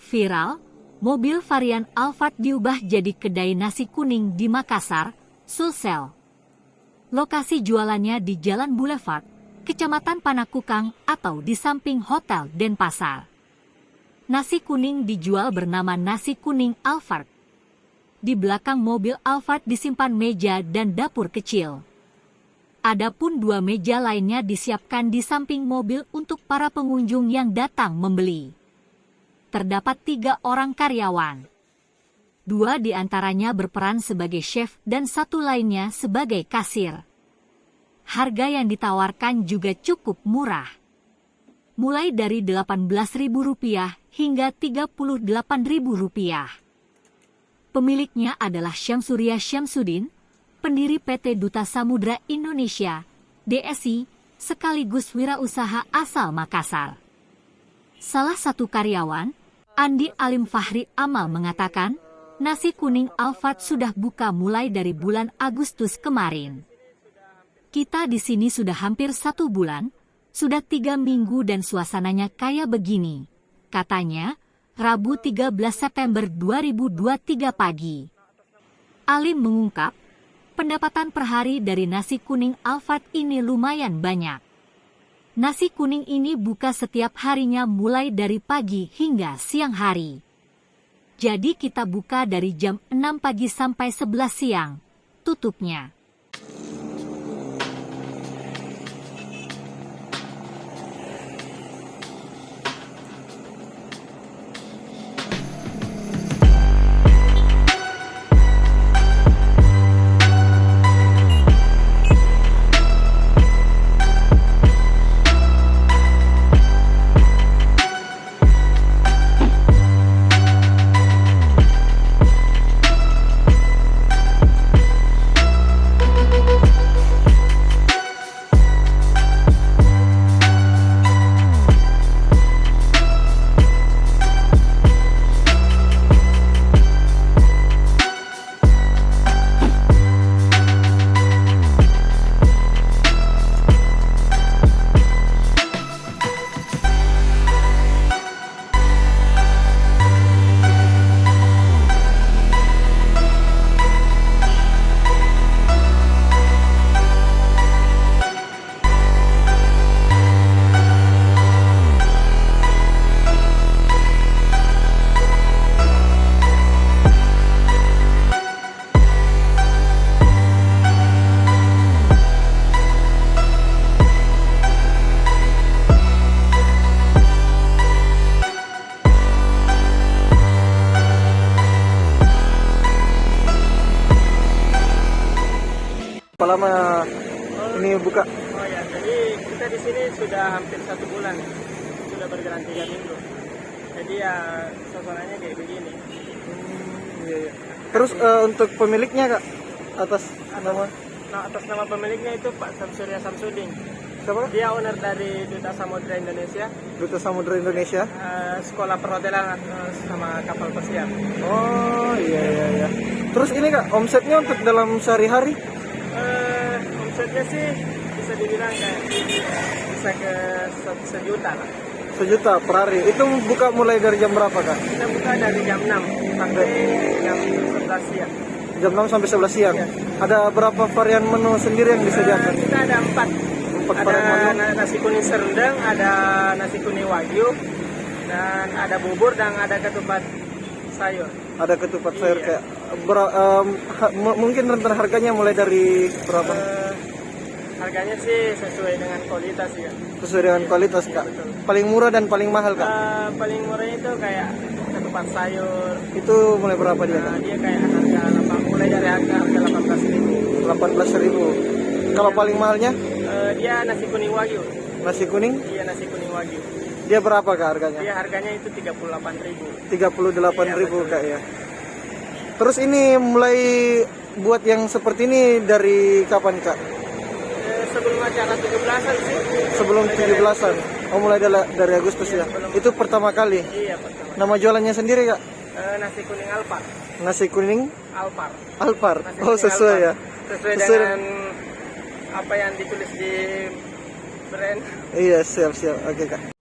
Viral, mobil varian Alphard diubah jadi kedai nasi kuning di Makassar, Sulsel. Lokasi jualannya di Jalan Boulevard, Kecamatan Panakukang atau di samping Hotel Denpasar. Nasi kuning dijual bernama nasi kuning Alphard. Di belakang mobil Alphard disimpan meja dan dapur kecil. Adapun 2 meja lainnya disiapkan di samping mobil untuk para pengunjung yang datang membeli. Terdapat 3 orang karyawan. 2 di antaranya berperan sebagai chef dan 1 lainnya sebagai kasir. Harga yang ditawarkan juga cukup murah. Mulai dari Rp18.000 hingga Rp38.000. Pemiliknya adalah Syamsuria Syamsuddin, pendiri PT Duta Samudra Indonesia, DSI, sekaligus wirausaha asal Makassar. Salah satu karyawan, Andi Alim Fahri Amal mengatakan, nasi kuning Alphard sudah buka mulai dari bulan Agustus kemarin. Kita di sini sudah hampir 1 bulan, sudah 3 minggu dan suasananya kayak begini, katanya, Rabu 13 September 2023 pagi. Alim mengungkap, pendapatan per hari dari nasi kuning Alphard ini lumayan banyak. Nasi kuning ini buka setiap harinya mulai dari pagi hingga siang hari. Jadi kita buka dari jam 6 pagi sampai 11 siang, tutupnya. Berapa lama ini buka? Oh ya, jadi kita di sini sudah hampir 1 bulan, sudah berjalan 3 minggu. Jadi ya suasananya kayak begini. Iya. Terus untuk pemiliknya Kak, atas nama pemiliknya itu Pak Syamsuria Syamsuddin. siapa? Dia owner dari Duta Samudra Indonesia. Duta Samudra Indonesia. Sekolah perhotelan sama kapal pesiar. Oh iya. Terus ini Kak, omsetnya untuk dalam sehari-hari? Omsetnya sih bisa dibilang kayak bisa ke 1 juta lah. 1 juta per hari. Itu buka mulai dari jam berapa Kak? Kita buka dari jam 6 sampai jam 11 siang. Jam 6 sampai 11 siang. Ya. Ada berapa varian menu sendiri yang disediakan? Kita ada 4. varian menu. Ada nasi kuning serundeng, ada nasi kuning wagyu, dan ada bubur dan ada ketupat sayur. Ada ketupat sayur Iya. kayak mungkin rentan harganya mulai dari berapa? Harganya sih sesuai dengan kualitas ya. Sesuai dengan kualitas Kak. Betul. Paling murah dan paling mahal Kak. Paling murah itu kayak ketupat sayur. Itu mulai berapa dia Kak? Dia kayak mulai dari harga 18.000. 18.000. Kalau paling mahalnya? Dia nasi kuning wagyu. Nasi kuning? Iya, nasi kuning wagyu. Dia berapa Kak harganya? Dia harganya itu 38.000. 38.000 Iya, Kak ya. Terus ini mulai buat yang seperti ini dari kapan Kak? Sebelum acara 17-an sih. Sebelum 17-an. Oh mulai dari Agustus ya. Itu pertama kali. Iya, pertama. Nama jualannya sendiri Kak? Nasi kuning Alphard. Nasi kuning Alphard. Alphard. Nasi Oh kuning sesuai Alphard. ya. Sesuai dengan apa yang ditulis di brand. Iya siap. Oke Kak.